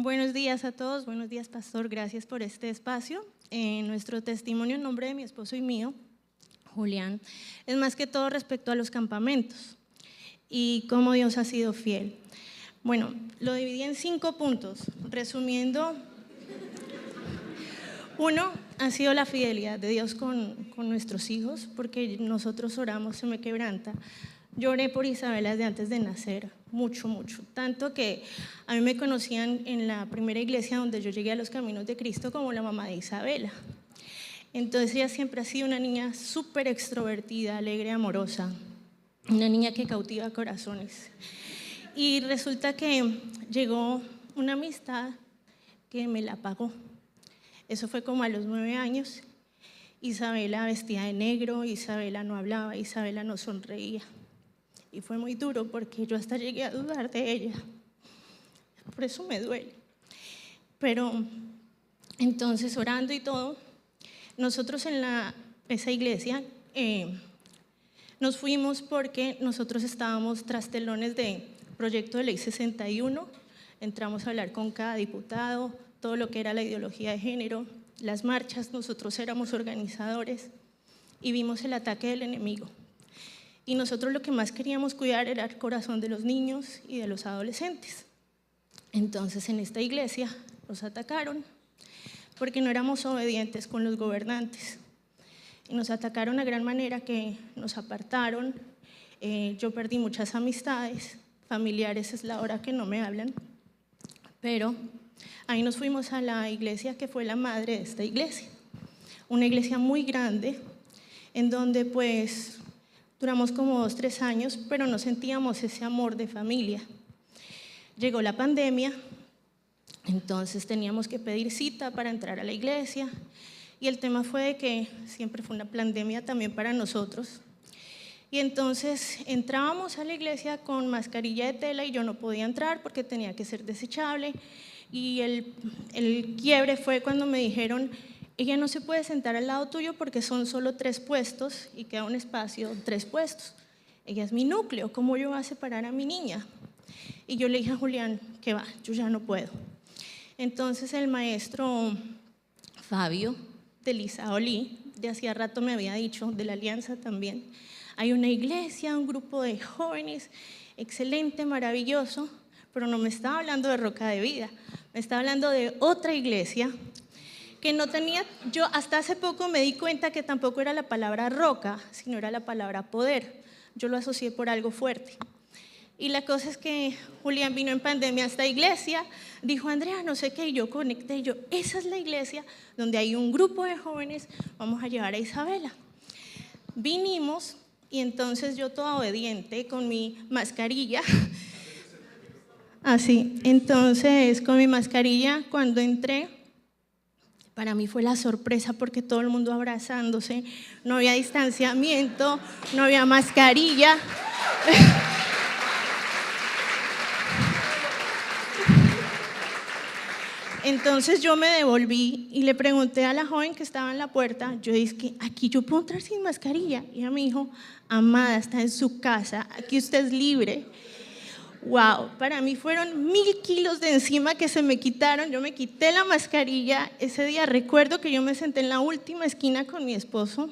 Buenos días a todos, buenos días pastor, gracias por este espacio. Nuestro testimonio en nombre de mi esposo y mío, Julián, es más que todo respecto a los campamentos y cómo Dios ha sido fiel. Bueno, lo dividí en 5 puntos, resumiendo. Uno ha sido la fidelidad de Dios con nuestros hijos, porque nosotros oramos, se me quebranta. Lloré por Isabela desde antes de nacer, mucho, tanto que a mí me conocían en la primera iglesia donde yo llegué a los Caminos de Cristo como la mamá de Isabela. Entonces ella siempre ha sido una niña súper extrovertida, alegre, amorosa, una niña que cautiva corazones. Y resulta que llegó una amistad que me la pagó. Eso fue como a los 9 años. Isabela vestía de negro, Isabela no hablaba, Isabela no sonreía. Y fue muy duro porque yo hasta llegué a dudar de ella. Por eso me duele. Pero entonces, orando y todo, nosotros en esa iglesia nos fuimos porque nosotros estábamos tras telones de proyecto de ley 61. Entramos a hablar con cada diputado, todo lo que era la ideología de género, las marchas, nosotros éramos organizadores y vimos el ataque del enemigo. Y nosotros lo que más queríamos cuidar era el corazón de los niños y de los adolescentes. Entonces en esta iglesia nos atacaron porque no éramos obedientes con los gobernantes. Y nos atacaron de gran manera que nos apartaron. Yo perdí muchas amistades, familiares es la hora que no me hablan. Pero ahí nos fuimos a la iglesia que fue la madre de esta iglesia. Una iglesia muy grande en donde pues duramos como 2 o 3 años, pero no sentíamos ese amor de familia. Llegó la pandemia, entonces teníamos que pedir cita para entrar a la iglesia y el tema fue de que siempre fue una pandemia también para nosotros. Y entonces entrábamos a la iglesia con mascarilla de tela y yo no podía entrar porque tenía que ser desechable. Y el quiebre fue cuando me dijeron: ella no se puede sentar al lado tuyo porque son solo 3 puestos y queda un espacio, 3 puestos. Ella es mi núcleo, ¿cómo yo voy a separar a mi niña? Y yo le dije a Julián que va, yo ya no puedo. Entonces el maestro Fabio de Lisaolí, de hacía rato me había dicho, de la Alianza también, hay una iglesia, un grupo de jóvenes, excelente, maravilloso, pero no me estaba hablando de Roca de Vida, me estaba hablando de otra iglesia que no tenía, yo hasta hace poco me di cuenta que tampoco era la palabra roca, sino era la palabra poder. Yo lo asocié por algo fuerte. Y la cosa es que Julián vino en pandemia a esta iglesia, dijo: Andrea, no sé qué, y yo conecté, y yo, esa es la iglesia donde hay un grupo de jóvenes, vamos a llevar a Isabela. Vinimos y entonces yo toda obediente con mi mascarilla, así, entonces con mi mascarilla cuando entré, para mí fue la sorpresa porque todo el mundo abrazándose, no había distanciamiento, no había mascarilla. Entonces yo me devolví y le pregunté a la joven que estaba en la puerta, yo dije: aquí yo puedo entrar sin mascarilla. Y ella me dijo: amada, está en su casa, aquí usted es libre. Wow, para mí fueron 1000 kilos de encima que se me quitaron. Yo me quité la mascarilla. Ese día recuerdo que yo me senté en la última esquina con mi esposo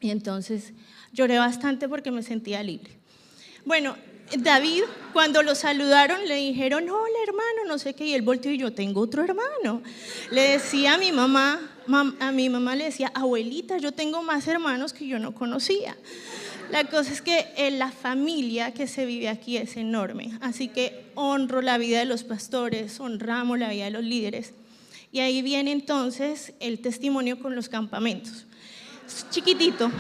y entonces lloré bastante porque me sentía libre. Bueno, David, cuando lo saludaron, le dijeron: hola hermano, no sé qué, y él volteó y yo: tengo otro hermano. Le decía a mi mamá le decía: abuelita, yo tengo más hermanos que yo no conocía. La cosa es que la familia que se vive aquí es enorme, así que honro la vida de los pastores, honramos la vida de los líderes. Y ahí viene entonces el testimonio con los campamentos. Es chiquitito.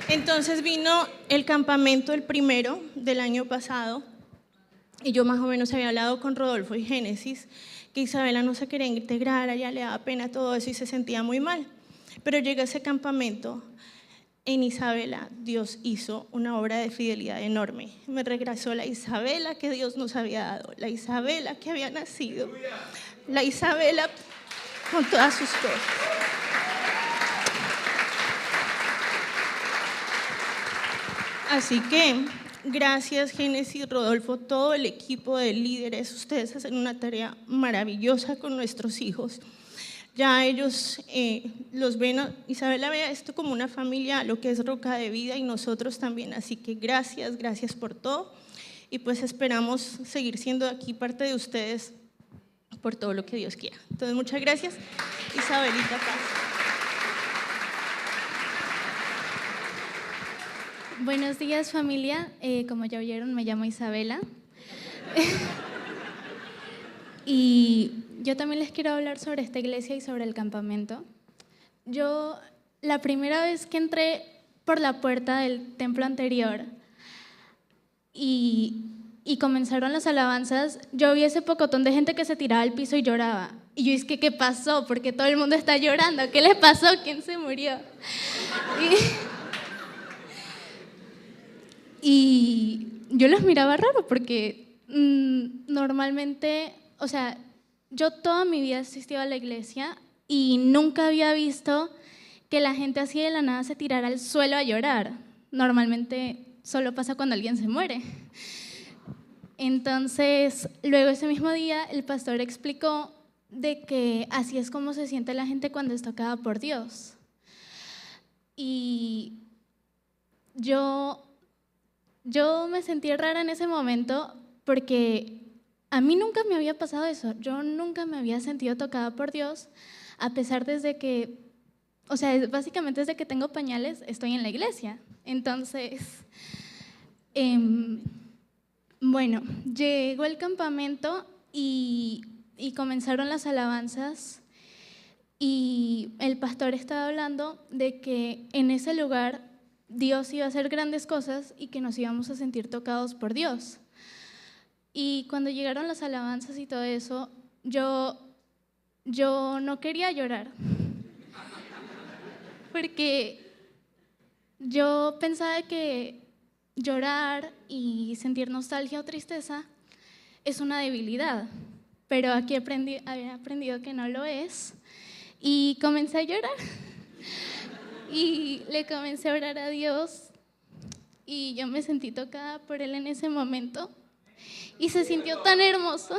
Entonces vino el campamento, el primero del año pasado, y yo más o menos había hablado con Rodolfo y Génesis, que Isabela no se quería integrar, a ella le daba pena todo eso y se sentía muy mal. Pero llegó ese campamento, en Isabela Dios hizo una obra de fidelidad enorme. Me regresó la Isabela que Dios nos había dado, la Isabela que había nacido, la Isabela con todas sus cosas. Así que gracias, Génesis, Rodolfo, todo el equipo de líderes. Ustedes hacen una tarea maravillosa con nuestros hijos. Ya ellos los ven, Isabela ve esto como una familia, lo que es Roca de Vida, y nosotros también. Así que gracias, gracias por todo. Y pues esperamos seguir siendo aquí parte de ustedes por todo lo que Dios quiera. Entonces, muchas gracias. Isabelita Paz. Buenos días, familia. Como ya oyeron, me llamo Isabela. Y yo también les quiero hablar sobre esta iglesia y sobre el campamento. Yo, la primera vez que entré por la puerta del templo anterior y comenzaron las alabanzas, yo vi ese pocotón de gente que se tiraba al piso y lloraba. Y yo dije, ¿qué pasó? Porque todo el mundo está llorando. ¿Qué les pasó? ¿Quién se murió? Y yo los miraba raro porque normalmente, o sea, yo toda mi vida he asistido a la iglesia y nunca había visto que la gente así de la nada se tirara al suelo a llorar. Normalmente solo pasa cuando alguien se muere. Entonces, luego ese mismo día el pastor explicó de que así es como se siente la gente cuando es tocada por Dios. Y yo me sentí rara en ese momento porque a mí nunca me había pasado eso. Yo nunca me había sentido tocada por Dios, a pesar desde que, o sea, básicamente desde que tengo pañales estoy en la iglesia. Entonces, bueno, llegó el campamento y comenzaron las alabanzas y el pastor estaba hablando de que en ese lugar Dios iba a hacer grandes cosas y que nos íbamos a sentir tocados por Dios. Y cuando llegaron las alabanzas y todo eso, yo no quería llorar, porque yo pensaba que llorar y sentir nostalgia o tristeza es una debilidad, pero aquí había aprendido que no lo es y comencé a llorar. Y le comencé a orar a Dios y yo me sentí tocada por Él en ese momento y se sintió tan hermoso.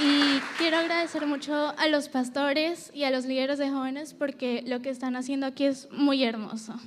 Y quiero agradecer mucho a los pastores y a los líderes de jóvenes porque lo que están haciendo aquí es muy hermoso.